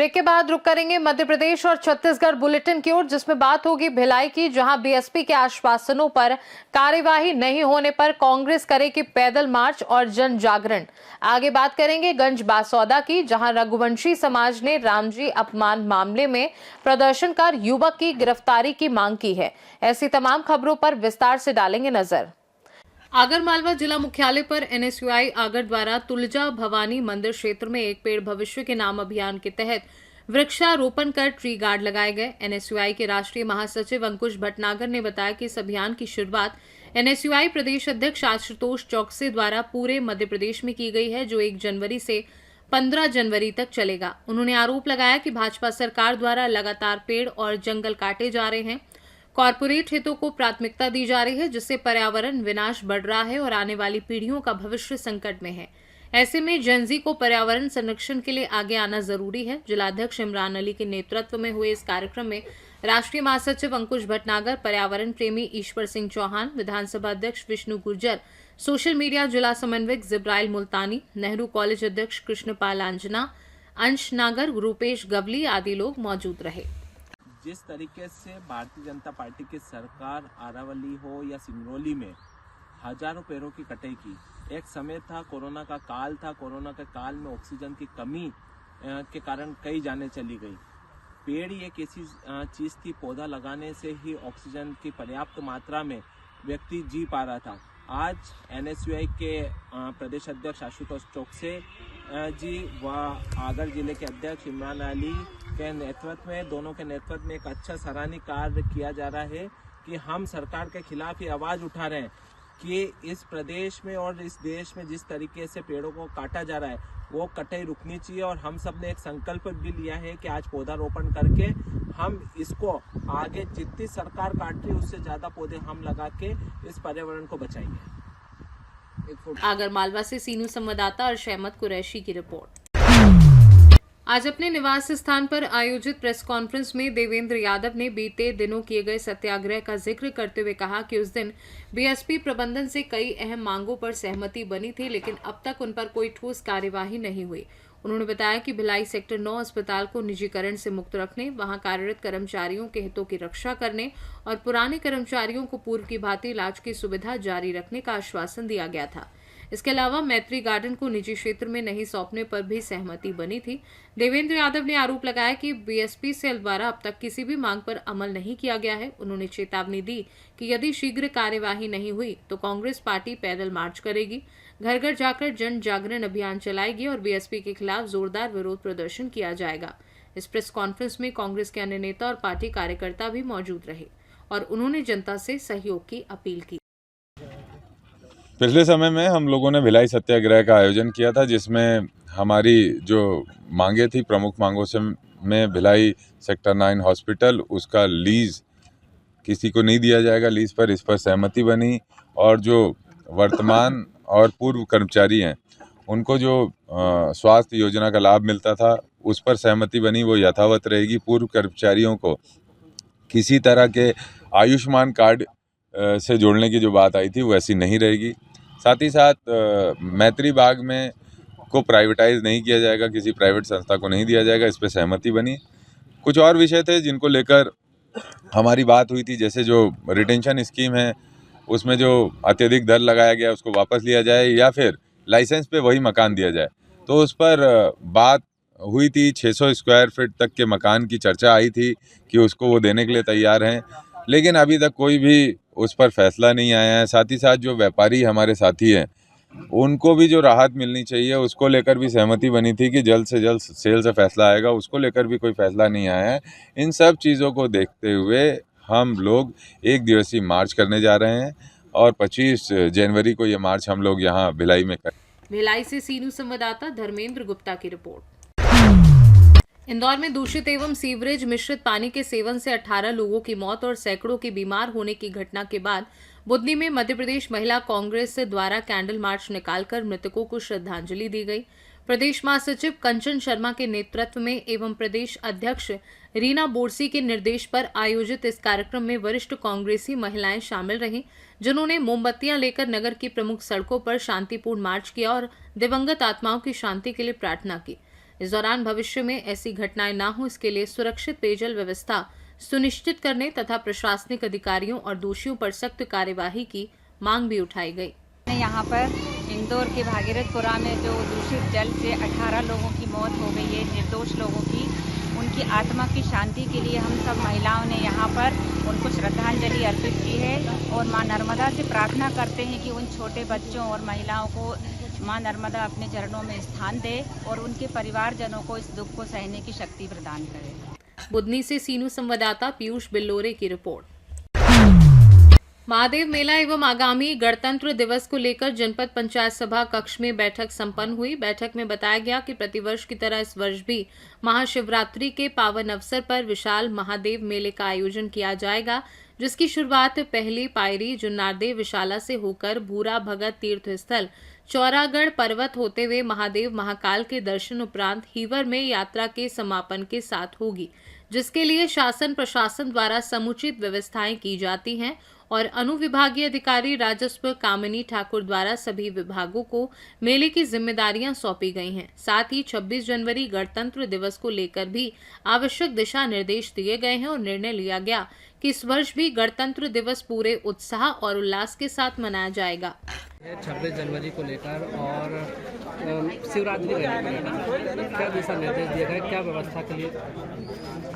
Break के बाद रुक करेंगे मध्य प्रदेश और छत्तीसगढ़ बुलेटिन की ओर, जिसमें बात होगी भिलाई की, जहां बीएसपी के आश्वासनों पर कार्यवाही नहीं होने पर कांग्रेस करेगी पैदल मार्च और जन जागरण। आगे बात करेंगे गंज बासौदा की, जहां रघुवंशी समाज ने रामजी अपमान मामले में प्रदर्शनकार युवक की गिरफ्तारी की मांग की है। ऐसी तमाम खबरों पर विस्तार से डालेंगे नजर। आगरमालवा जिला मुख्यालय पर एनएसयूआई आगर द्वारा तुलजा भवानी मंदिर क्षेत्र में एक पेड़ भविष्य के नाम अभियान के तहत वृक्षारोपण कर ट्री गार्ड लगाए गए। एनएसयूआई के राष्ट्रीय महासचिव अंकुश भटनागर ने बताया कि इस अभियान की शुरुआत एनएसयूआई प्रदेश अध्यक्ष आशुतोष चौकसे द्वारा पूरे मध्य प्रदेश में की गई है, जो 1 जनवरी से 15 जनवरी तक चलेगा। उन्होंने आरोप लगाया कि भाजपा सरकार द्वारा लगातार पेड़ और जंगल काटे जा रहे हैं, कॉरपोरेट हितों को प्राथमिकता दी जा रही है, जिससे पर्यावरण विनाश बढ़ रहा है और आने वाली पीढ़ियों का भविष्य संकट में है। ऐसे में जेनजी को पर्यावरण संरक्षण के लिए आगे आना जरूरी है। जिलाध्यक्ष इमरान अली के नेतृत्व में हुए इस कार्यक्रम में राष्ट्रीय महासचिव अंकुश भटनागर, पर्यावरण प्रेमी ईश्वर सिंह चौहान, विधानसभा अध्यक्ष विष्णु गुर्जर, सोशल मीडिया जिला समन्वयक जिब्राइल मुल्तानी, नेहरू कॉलेज अध्यक्ष कृष्णपाल आंजना, अंश नागर, रूपेश गवली आदि लोग मौजूद रहे। जिस तरीके से भारतीय जनता पार्टी की सरकार आरावली हो या सिंगरौली में हजारों पेड़ों की कटाई की, एक समय था, कोरोना का काल था, कोरोना के काल में ऑक्सीजन की कमी के कारण कई जानें चली गई। पेड़ ये किसी चीज़ थी, पौधा लगाने से ही ऑक्सीजन की पर्याप्त मात्रा में व्यक्ति जी पा रहा था। आज एनएसयूआई के प्रदेश अध्यक्ष आशुतोष चौकसे जी व आगर जिले के अध्यक्ष इमरान अली के नेतृत्व में, दोनों के नेतृत्व में एक अच्छा सराहनीय कार्य किया जा रहा है कि हम सरकार के खिलाफ ये आवाज़ उठा रहे हैं कि इस प्रदेश में और इस देश में जिस तरीके से पेड़ों को काटा जा रहा है वो कटाई रुकनी चाहिए। और हम सब ने एक संकल्प भी लिया है कि आज पौधारोपण करके हम इसको आगे जितनी सरकार काट रही है उससे ज़्यादा पौधे हम लगा के इस पर्यावरण को बचाएंगे। आगरमालवा से सीनू संवाददाता और शहमद कुरैशी की रिपोर्ट। आज अपने निवास स्थान पर आयोजित प्रेस कॉन्फ्रेंस में देवेंद्र यादव ने बीते दिनों किए गए सत्याग्रह का जिक्र करते हुए कहा कि उस दिन बीएसपी प्रबंधन से कई अहम मांगों पर सहमति बनी थी, लेकिन अब तक उन पर कोई ठोस कार्यवाही नहीं हुई। उन्होंने बताया कि भिलाई सेक्टर 9 अस्पताल को निजीकरण से मुक्त रखने, वहां कार्यरत कर्मचारियों के हितों की रक्षा करने और पुराने कर्मचारियों को पूर्व की भांति इलाज की सुविधा जारी रखने का आश्वासन दिया गया था। इसके अलावा मैत्री गार्डन को निजी क्षेत्र में नहीं सौंपने पर भी सहमति बनी थी। देवेंद्र यादव ने आरोप लगाया कि बीएसपी सेल द्वारा अब तक किसी भी मांग पर अमल नहीं किया गया है। उन्होंने चेतावनी दी कि यदि शीघ्र कार्यवाही नहीं हुई तो कांग्रेस पार्टी पैदल मार्च करेगी, घर घर जाकर जन जागरण अभियान चलाएगी और बीएसपी के खिलाफ जोरदार विरोध प्रदर्शन किया जाएगा। इस प्रेस कॉन्फ्रेंस में कांग्रेस के अन्य नेता और पार्टी कार्यकर्ता भी मौजूद रहे और उन्होंने जनता से सहयोग की अपील की। पिछले समय में हम लोगों ने भिलाई सत्याग्रह का आयोजन किया था, जिसमें हमारी जो मांगे थी, प्रमुख मांगों से में भिलाई सेक्टर 9 हॉस्पिटल, उसका लीज किसी को नहीं दिया जाएगा लीज पर, इस पर सहमति बनी। और जो वर्तमान और पूर्व कर्मचारी हैं उनको जो स्वास्थ्य योजना का लाभ मिलता था उस पर सहमति बनी, वो यथावत रहेगी। पूर्व कर्मचारियों को किसी तरह के आयुष्मान कार्ड से जोड़ने की जो बात आई थी वो ऐसी नहीं रहेगी। साथ ही साथ मैत्री बाग में को प्राइवेटाइज नहीं किया जाएगा, किसी प्राइवेट संस्था को नहीं दिया जाएगा, इस पर सहमति बनी। कुछ और विषय थे जिनको लेकर हमारी बात हुई थी, जैसे जो रिटेंशन स्कीम है उसमें जो अत्यधिक दर लगाया गया उसको वापस लिया जाए या फिर लाइसेंस पे वही मकान दिया जाए। तो उस पर बात हुई थी। 600 स्क्वायर फीट तक के मकान की चर्चा आई थी कि उसको वो देने के लिए तैयार हैं, लेकिन अभी तक कोई भी उस पर फैसला नहीं आया है। साथ ही साथ जो व्यापारी हमारे साथी हैं उनको भी जो राहत मिलनी चाहिए उसको लेकर भी सहमति बनी थी कि जल्द से जल्द सेल से फैसला आएगा, उसको लेकर भी कोई फैसला नहीं आया है। इन सब चीज़ों को देखते हुए हम लोग 1 दिवसीय मार्च करने जा रहे हैं और 25 जनवरी को ये मार्च हम लोग यहाँ भिलाई में करें। भिलाई से सीनू संवाददाता धर्मेंद्र गुप्ता की रिपोर्ट। इंदौर में दूषित एवं सीवरेज मिश्रित पानी के सेवन से 18 लोगों की मौत और सैकड़ों के बीमार होने की घटना के बाद बुधनी में मध्य प्रदेश महिला कांग्रेस द्वारा कैंडल मार्च निकालकर मृतकों को श्रद्धांजलि दी गई। प्रदेश महासचिव कंचन शर्मा के नेतृत्व में एवं प्रदेश अध्यक्ष रीना बोरसी के निर्देश पर आयोजित इस कार्यक्रम में वरिष्ठ कांग्रेसी महिलाएं शामिल रहीं, जिन्होंने मोमबत्तियां लेकर नगर की प्रमुख सड़कों पर शांतिपूर्ण मार्च किया और दिवंगत आत्माओं की शांति के लिए प्रार्थना की। इस दौरान भविष्य में ऐसी घटनाएं ना हो, इसके लिए सुरक्षित पेयजल व्यवस्था सुनिश्चित करने तथा प्रशासनिक अधिकारियों और दोषियों पर सख्त कार्यवाही की मांग भी उठाई गई। यहाँ पर इंदौर के भागीरथपुरा में जो दूषित जल से 18 लोगों की मौत हो गई है, निर्दोष लोगों की, उनकी आत्मा की शांति के लिए हम सब महिलाओं ने यहाँ पर उनको श्रद्धांजलि अर्पित की है और माँ नर्मदा से प्रार्थना करते हैं कि उन छोटे बच्चों और महिलाओं को माँ नर्मदा अपने चरणों में स्थान दे और उनके परिवारजनों को इस दुख को सहने की शक्ति प्रदान करे। बुधनी से सीनू संवाददाता पीयूष बिल्लोरे की रिपोर्ट। महादेव मेला एवं आगामी गणतंत्र दिवस को लेकर जनपद पंचायत सभा कक्ष में बैठक संपन्न हुई। बैठक में बताया गया कि प्रतिवर्ष की तरह इस वर्ष भी महाशिवरात्रि के पावन अवसर पर विशाल महादेव मेले का आयोजन किया जाएगा, जिसकी शुरुआत पहली पायरी जुन्नारदेव विशाला से होकर भूरा भगत तीर्थ स्थल चौरागढ़ पर्वत होते हुए महादेव महाकाल के दर्शन उपरांत हीवर में यात्रा के समापन के साथ होगी, जिसके लिए शासन प्रशासन द्वारा समुचित व्यवस्थाएं की जाती हैं और अनुविभागीय अधिकारी राजस्व कामिनी ठाकुर द्वारा सभी विभागों को मेले की जिम्मेदारियां सौंपी गई हैं। साथ ही 26 जनवरी गणतंत्र दिवस को लेकर भी आवश्यक दिशा निर्देश दिए गए हैं और निर्णय लिया गया कि इस वर्ष भी गणतंत्र दिवस पूरे उत्साह और उल्लास के साथ मनाया जाएगा। 26 जनवरी को लेकर और शिवरात्रि को लेकर क्या दिशा निर्देश दिए गए, क्या व्यवस्था के लिए?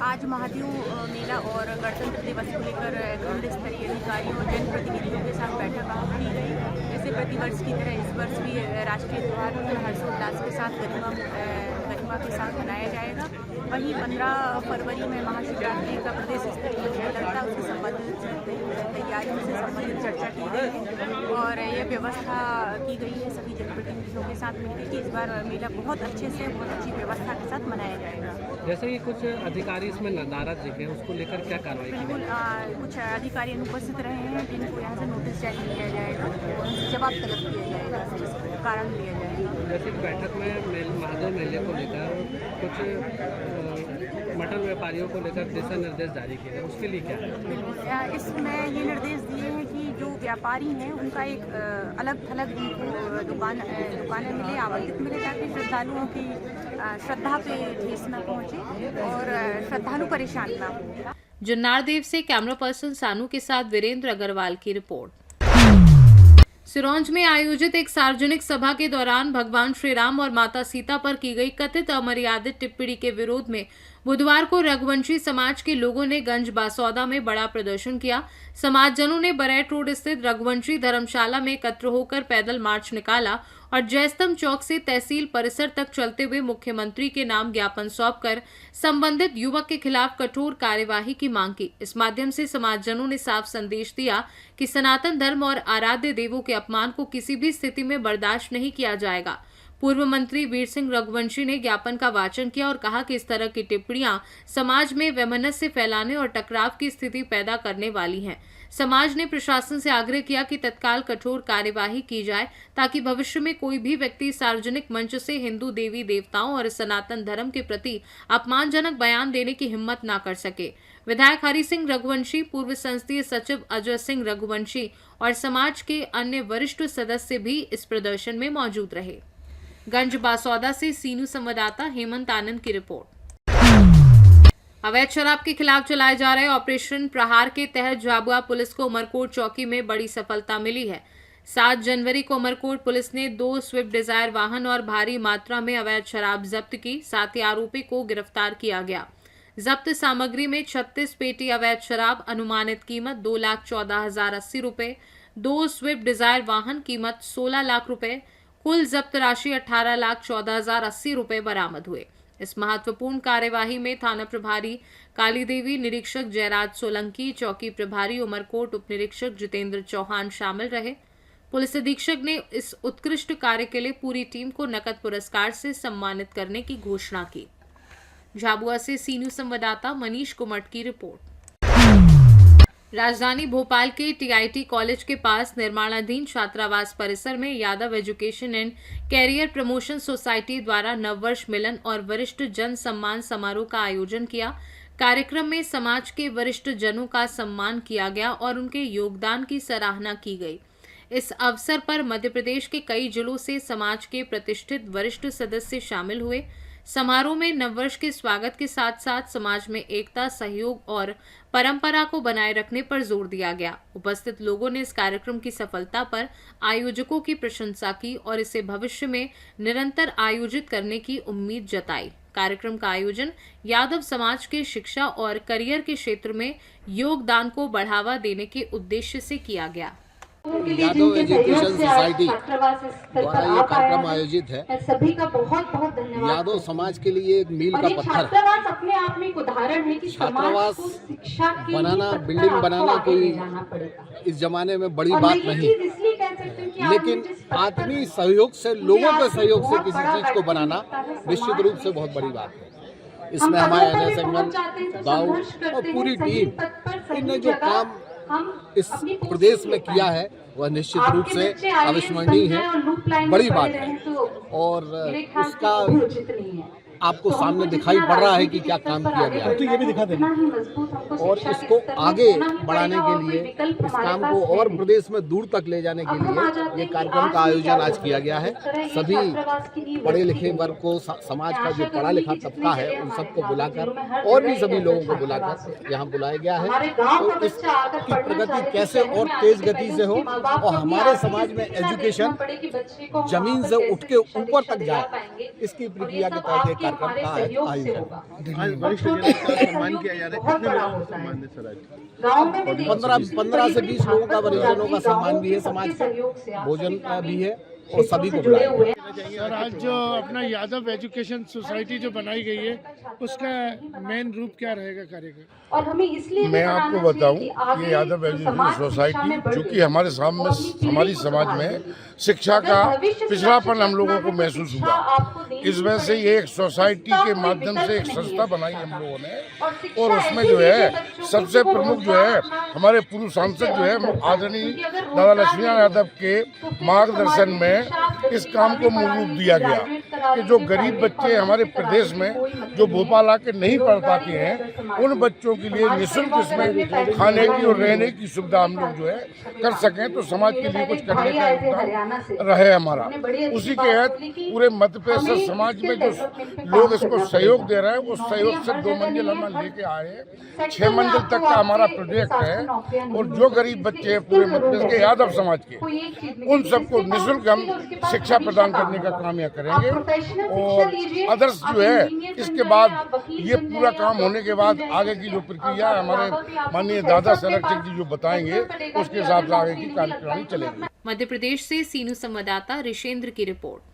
आज महादेव मेला और गणतंत्र दिवस को लेकर खंड स्तरीय अधिकारियों और जनप्रतिनिधियों के साथ बैठक की गई। जैसे प्रतिवर्ष की तरह इस वर्ष भी राष्ट्रीय त्योहार हर्षोल्लास के साथ गरिमा के साथ मनाया जाएगा। वहीं 15 फरवरी में महाशिवरात्रि का प्रदेश स्तरीय मेला लगता है, उससे संबंधित तैयारियों से संबंधित चर्चा की गई है और यह व्यवस्था की गई है सभी जनप्रतिनिधियों के साथ मिलकर कि इस बार मेला बहुत अच्छे से बहुत अच्छी व्यवस्था के साथ मनाया जाएगा। जैसे कि कुछ अधिकारी इसमें नदारत दिखे, उसको लेकर क्या कार्रवाई की? बिल्कुल, कुछ अधिकारी अनुपस्थित रहे हैं जिनको यहाँ से नोटिस जारी किया जाएगा और उनसे जवाब तलब किया जाएगा, जिस कारण लिया जाएगा। जैसे कि बैठक में महादेव मेले को लेकर कुछ मटन व्यापारियों को लेकर दिशा निर्देश जारी किए गए, उसके लिए क्या है? बिल्कुल, इसमें ये निर्देश दिए हैं कि जो व्यापारी हैं उनका एक अलग थलग दुकानें मिले, आवंटित मिले, ताकि श्रद्धालुओं की श्रद्धा पे ठेस न पहुँचे और श्रद्धालु परेशान ना हो। जुन्नारदेव से कैमरा पर्सन सानू के साथ वीरेंद्र अग्रवाल की रिपोर्ट। सिरोंज में आयोजित एक सार्वजनिक सभा के दौरान भगवान श्री राम और माता सीता पर की गई कथित अमर्यादित टिप्पणी के विरोध में बुधवार को रघुवंशी समाज के लोगों ने गंज बासौदा में बड़ा प्रदर्शन किया। समाजजनों ने बरैट रोड स्थित रघुवंशी धर्मशाला में एकत्र होकर पैदल मार्च निकाला और जयस्तंभ चौक से तहसील परिसर तक चलते हुए मुख्यमंत्री के नाम ज्ञापन सौंपकर संबंधित युवक के खिलाफ कठोर कार्यवाही की मांग की। इस माध्यम से समाजजनों ने साफ संदेश दिया कि सनातन धर्म और आराध्य देवों के अपमान को किसी भी स्थिति में बर्दाश्त नहीं किया जाएगा। पूर्व मंत्री वीर सिंह रघुवंशी ने ज्ञापन का वाचन किया और कहा कि इस तरह की टिप्पणियां समाज में वैमनस्य फैलाने और टकराव की स्थिति पैदा करने वाली हैं। समाज ने प्रशासन से आग्रह किया कि तत्काल कठोर कार्यवाही की जाए ताकि भविष्य में कोई भी व्यक्ति सार्वजनिक मंच से हिंदू देवी देवताओं और सनातन धर्म के प्रति अपमानजनक बयान देने की हिम्मत न कर सके। विधायक हरि सिंह रघुवंशी, पूर्व संसदीय सचिव अजय सिंह रघुवंशी और समाज के अन्य वरिष्ठ सदस्य भी इस प्रदर्शन में मौजूद रहे। गंज बासौदा से सीनू संवाददाता हेमंत आनंद की रिपोर्ट। अवैध शराब के खिलाफ चलाए जा रहे ऑपरेशन प्रहार के तहत झाबुआ पुलिस को उमरकोट चौकी में बड़ी सफलता मिली है। 7 जनवरी को उमरकोट पुलिस ने 2 स्विफ्ट डिजायर वाहन और भारी मात्रा में अवैध शराब जब्त की। साथ ही आरोपी को गिरफ्तार किया गया। जब्त सामग्री में 36 पेटी अवैध शराब, अनुमानित कीमत 2,14,080 रुपए, 2 स्विफ्ट डिजायर वाहन कीमत 16 लाख रुपए, कुल जब्त राशि 18,14,080 रुपए बरामद हुए। इस महत्वपूर्ण कार्यवाही में थाना प्रभारी काली देवी, निरीक्षक जयराज सोलंकी, चौकी प्रभारी उमरकोट उप निरीक्षक जितेंद्र चौहान शामिल रहे। पुलिस अधीक्षक ने इस उत्कृष्ट कार्य के लिए पूरी टीम को नकद पुरस्कार से सम्मानित करने की घोषणा की। झाबुआ से सीनू संवाददाता मनीष कुमट की रिपोर्ट। राजधानी भोपाल के टीआईटी कॉलेज के पास निर्माणाधीन छात्रावास परिसर में Yadav education and career promotion society द्वारा नववर्ष मिलन और वरिष्ठ जन सम्मान समारोह का आयोजन किया। कार्यक्रम में समाज के वरिष्ठ जनों का सम्मान किया गया और उनके योगदान की सराहना की गई। इस अवसर पर मध्य प्रदेश के कई जिलों से समाज के प्रतिष्ठित वरिष्ठ सदस्य शामिल हुए। समारोह में नववर्ष के स्वागत के साथ साथ समाज में एकता, सहयोग और परंपरा को बनाए रखने पर जोर दिया गया। उपस्थित लोगों ने इस कार्यक्रम की सफलता पर आयोजकों की प्रशंसा की और इसे भविष्य में निरंतर आयोजित करने की उम्मीद जताई। कार्यक्रम का आयोजन यादव समाज के शिक्षा और करियर के क्षेत्र में योगदान को बढ़ावा देने के उद्देश्य से किया गया। यादव एजुकेशन सोसाइटी द्वारा ये कार्यक्रम आयोजित है। सभी का बहुत बहुत धन्यवाद। यादव समाज के लिए एक मील का पत्थर। छात्रावास अपने आप में एक उदाहरण है कि छात्रावास शिक्षा के बनाना, बिल्डिंग बनाना कोई इस जमाने में बड़ी बात नहीं, लेकिन आदमी सहयोग से, लोगों के सहयोग से किसी चीज को बनाना निश्चित रूप से बहुत बड़ी बात है। इसमें हमारे NS एंगल, गाँव और पूरी टीम, इनने जो काम इस प्रदेश में किया है वह निश्चित रूप से अविस्मरणीय है, बड़ी बात है। और उसका आपको सामने दिखाई पड़ रहा है कि क्या काम किया गया है। तो ये भी दिखा देना। और इसको आगे बढ़ाने के लिए, इस काम को और प्रदेश में दूर तक ले जाने के लिए ये कार्यक्रम का आयोजन आज किया गया है। सभी पढ़े लिखे वर्ग को, समाज का जो पढ़ा लिखा तबका है, उन सबको बुलाकर और भी सभी लोगों को बुलाकर यहाँ बुलाया गया है। तो इसकी प्रगति कैसे और तेज गति से हो और हमारे समाज में एजुकेशन जमीन से उठ के ऊपर तक जाए, इसकी प्रक्रिया के तहत कार्यक्रम का आयोजन। वरिष्ठ सम्मान किया जा रहा है। कितने लोगों को सम्मान दे सर? 15 से 20 लोगों का वरिष्ठजनों का सम्मान भी है, समाज भोजन भी है और सभी को बुलाया गया। सर, आज जो अपना यादव एजुकेशन सोसाइटी जो बनाई गई है, उसका मेन रूप क्या रहेगा कार्य का? और हमें इसलिए मैं आपको बताऊं, ये यादव एजुकेशन सोसाइटी चूँकि हमारे हमारी समाज में शिक्षा का पिछड़ापन हम लोगों को महसूस हुआ, इस वजह से ये एक सोसाइटी के माध्यम से एक संस्था बनाई हम लोगों ने। और उसमें जो है सबसे प्रमुख जो है हमारे पूर्व सांसद जो है आदरणीय दादा लक्ष्मीनारायण यादव के मार्गदर्शन में इस काम को मूल रूप दिया गया कि जो गरीब बच्चे हमारे प्रदेश में जो भोपाल आके नहीं पढ़ पाते हैं, उन बच्चों के लिए निःशुल्क इसमें खाने की और रहने की सुविधा हम लोग जो है कर सकें, तो समाज के लिए कुछ करने का योगदान रहे हमारा। उसी के तहत पूरे मध्य प्रदेश समाज में जो लोग इसको सहयोग दे रहे हैं, उस सहयोग से 2 मंजिल हम लेके आए हैं। 6 मंजिल तक का हमारा प्रोजेक्ट है और जो गरीब बच्चे हैं पूरे मध्य प्रदेश के यादव समाज के, उन सबको निःशुल्क हम शिक्षा प्रदान करने का काम यह करेंगे। और आदर्श जो है, इसके बाद ये पूरा काम होने के बाद आगे की जो प्रक्रिया हमारे माननीय दादा संरक्षक जी जो बताएंगे, उसके हिसाब से आगे की कार्यप्रणाली चलेगी। मध्य प्रदेश से सीनू संवाददाता ऋषेंद्र की रिपोर्ट।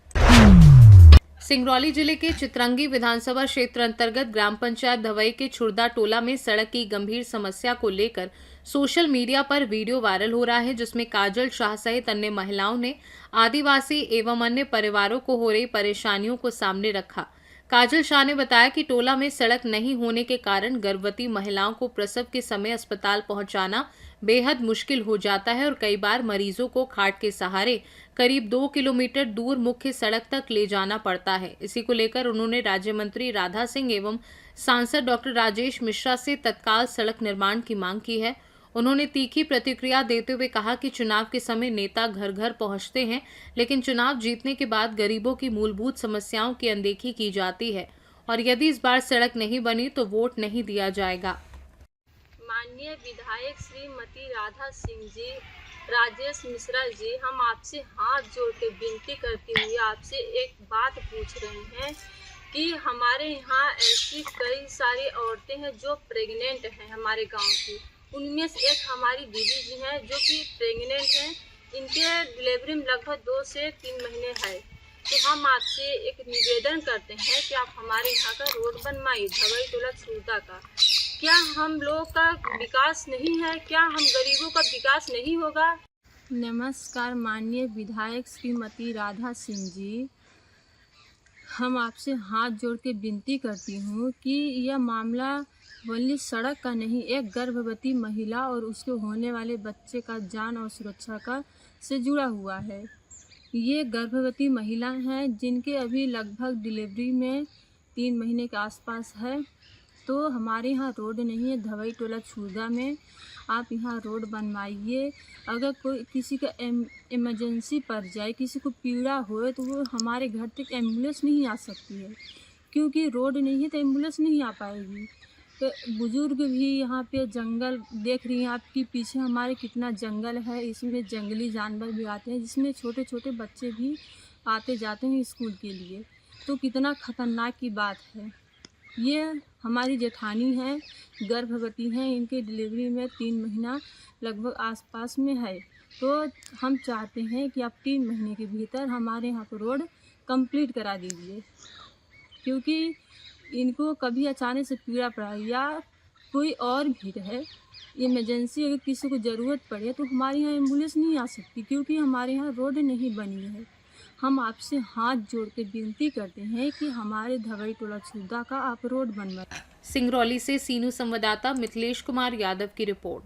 सिंगरौली जिले के चितरंगी विधानसभा क्षेत्र अंतर्गत ग्राम पंचायत धवई के छुरदा टोला में सड़क की गंभीर समस्या को लेकर सोशल मीडिया पर वीडियो वायरल हो रहा है, जिसमें काजल शाह सहित अन्य महिलाओं ने आदिवासी एवं अन्य परिवारों को हो रही परेशानियों को सामने रखा। काजल शाह ने बताया कि टोला में सड़क नहीं होने के कारण गर्भवती महिलाओं को प्रसव के समय अस्पताल पहुंचाना बेहद मुश्किल हो जाता है और कई बार मरीजों को खाट के सहारे करीब 2 किलोमीटर दूर मुख्य सड़क तक ले जाना पड़ता है। इसी को लेकर उन्होंने राज्य मंत्री राधा सिंह एवं सांसद डॉक्टर राजेश मिश्रा से तत्काल सड़क निर्माण की मांग की है। उन्होंने तीखी प्रतिक्रिया देते हुए कहा कि चुनाव के समय नेता घर घर पहुंचते हैं, लेकिन चुनाव जीतने के बाद गरीबों की मूलभूत समस्याओं की अनदेखी की जाती है और यदि इस बार सड़क नहीं बनी तो वोट नहीं दिया जाएगा। माननीय विधायक श्रीमती राधा सिंह जी, राजेश मिश्रा जी, हम आपसे हाथ जोड़ के विनती करती हुई आपसे एक बात पूछ रहे हैं कि हमारे यहाँ ऐसी कई सारी औरतें हैं जो प्रेग्नेंट हैं हमारे गांव की। उनमें से एक हमारी दीदी जी हैं जो कि प्रेग्नेंट हैं, इनके डिलीवरी में लगभग 2 से 3 महीने है। तो हम आपसे एक निवेदन करते हैं कि आप हमारे यहाँ का रोड बनवाइए, धवई टोला छुरदा का। क्या हम लोग का विकास नहीं है? क्या हम गरीबों का विकास नहीं होगा? नमस्कार माननीय विधायक श्रीमती राधा सिंह जी, हम आपसे हाथ जोड़ के विनती करती हूँ कि यह मामला वली सड़क का नहीं, एक गर्भवती महिला और उसके होने वाले बच्चे का जान और सुरक्षा का से जुड़ा हुआ है। ये गर्भवती महिला हैं जिनके अभी लगभग डिलीवरी में 3 महीने के आसपास है। तो हमारे यहाँ रोड नहीं है, धवई टोला छुरदा में आप यहाँ रोड बनवाइए। अगर कोई किसी का इमरजेंसी पड़ जाए, किसी को पीड़ा होए, तो वो हमारे घर तक एम्बुलेंस नहीं आ सकती है। क्योंकि रोड नहीं है तो एम्बुलेंस नहीं आ पाएगी। तो बुजुर्ग भी यहाँ पे जंगल देख रही हैं आपकी पीछे हमारे कितना जंगल है, इसमें जंगली जानवर भी आते हैं, जिसमें छोटे छोटे बच्चे भी आते जाते हैं स्कूल के लिए। तो कितना खतरनाक की बात है। ये हमारी जेठानी हैं, गर्भवती हैं, इनके डिलीवरी में 3 महीना लगभग आसपास में है। तो हम चाहते हैं कि आप 3 महीने के भीतर हमारे यहाँ पर रोड कंप्लीट करा दीजिए, क्योंकि इनको कभी अचानक से पीड़ा पड़ा या कोई और भी है, इमरजेंसी अगर किसी को ज़रूरत पड़े तो हमारे यहाँ एम्बुलेंस नहीं आ सकती, क्योंकि हमारे यहाँ रोड नहीं बनी है। हम आपसे हाथ जोड़ के विनती करते हैं कि हमारे धवई टोला छुदा का आप रोड बनवाएं। सिंगरौली से सीनू संवाददाता मिथिलेश कुमार यादव की रिपोर्ट।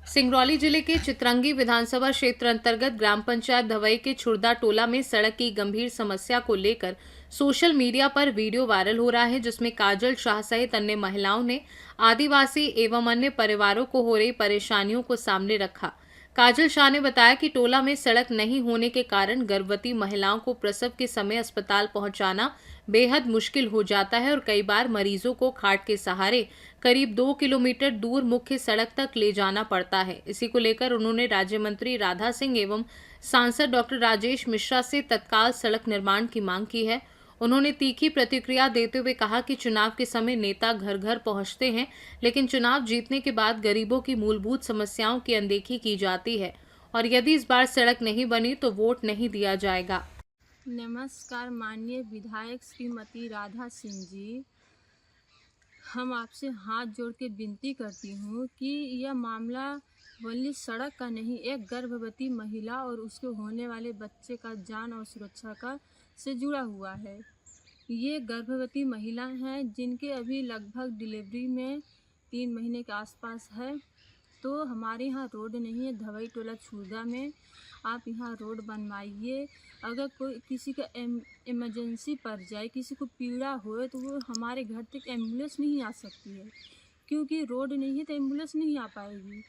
सिंगरौली जिले के चितरंगी विधानसभा क्षेत्र अंतर्गत ग्राम पंचायत धवई के छुरदा टोला में सड़क की गंभीर समस्या को लेकर सोशल मीडिया पर वीडियो वायरल हो रहा है, जिसमें काजल शाह सहित अन्य महिलाओं ने आदिवासी एवं अन्य परिवारों को हो रही परेशानियों को सामने रखा। काजल शाह ने बताया कि टोला में सड़क नहीं होने के कारण गर्भवती महिलाओं को प्रसव के समय अस्पताल पहुंचाना बेहद मुश्किल हो जाता है और कई बार मरीजों को खाट के सहारे करीब 2 किलोमीटर दूर मुख्य सड़क तक ले जाना पड़ता है। इसी को लेकर उन्होंने राज्य मंत्री राधा सिंह एवं सांसद डॉक्टर राजेश मिश्रा से तत्काल सड़क निर्माण की मांग की है। उन्होंने तीखी प्रतिक्रिया देते हुए कहा कि चुनाव के समय नेता घर घर पहुंचते हैं, लेकिन चुनाव जीतने के बाद गरीबों की मूलभूत समस्याओं की अनदेखी की जाती है और यदि इस बार सड़क नहीं बनी तो वोट नहीं दिया जाएगा। नमस्कार माननीय विधायक श्रीमती राधा सिंह जी, हम आपसे हाथ जोड़ के विनती करती हूँ कि यह मामला वली सड़क का नहीं, एक गर्भवती महिला और उसके होने वाले बच्चे का जान और सुरक्षा का से जुड़ा हुआ है। ये गर्भवती महिला हैं जिनके अभी लगभग डिलीवरी में 3 महीने के आसपास है। तो हमारे यहाँ रोड नहीं है, धवई टोला छुरदा में आप यहाँ रोड बनवाइए। अगर कोई किसी का इमरजेंसी पड़ जाए, किसी को पीड़ा हो, तो वो हमारे घर तक एम्बुलेंस नहीं आ सकती है, क्योंकि रोड नहीं है तो एम्बुलेंस नहीं आ पाएगी।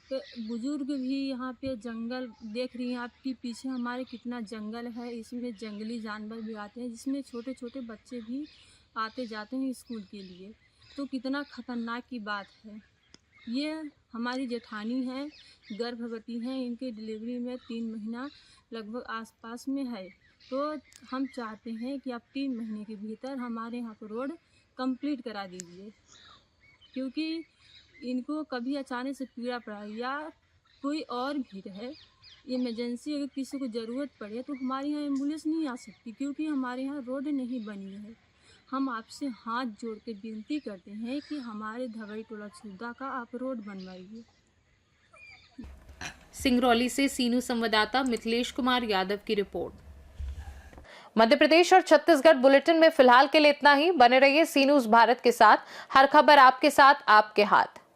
तो बुजुर्ग भी यहाँ पे जंगल देख रही हैं आपकी पीछे हमारे कितना जंगल है, इसमें जंगली जानवर भी आते हैं, जिसमें छोटे छोटे बच्चे भी आते जाते हैं स्कूल के लिए। तो कितना खतरनाक की बात है। ये हमारी जेठानी हैं, गर्भवती हैं, इनके डिलीवरी में 3 महीना लगभग आसपास में है। तो हम चाहते हैं कि आप 3 महीने के भीतर हमारे यहाँ पर रोड कंप्लीट करा दीजिए, क्योंकि इनको कभी अचानक से पीड़ा पड़ा या कोई और भी है, इमरजेंसी अगर किसी को ज़रूरत पड़े तो हमारे यहाँ एम्बुलेंस नहीं आ सकती, क्योंकि हमारे यहाँ रोड नहीं बनी है। हम आपसे हाथ जोड़ के विनती करते हैं कि हमारे धवई टोला छुदा का आप रोड बनवाइए। सिंगरौली से सीनू संवाददाता मिथिलेश कुमार यादव की रिपोर्ट। मध्य प्रदेश और छत्तीसगढ़ बुलेटिन में फिलहाल के लिए इतना ही। बने रहिए सी न्यूज़ भारत के साथ। हर खबर आपके साथ, आपके हाथ।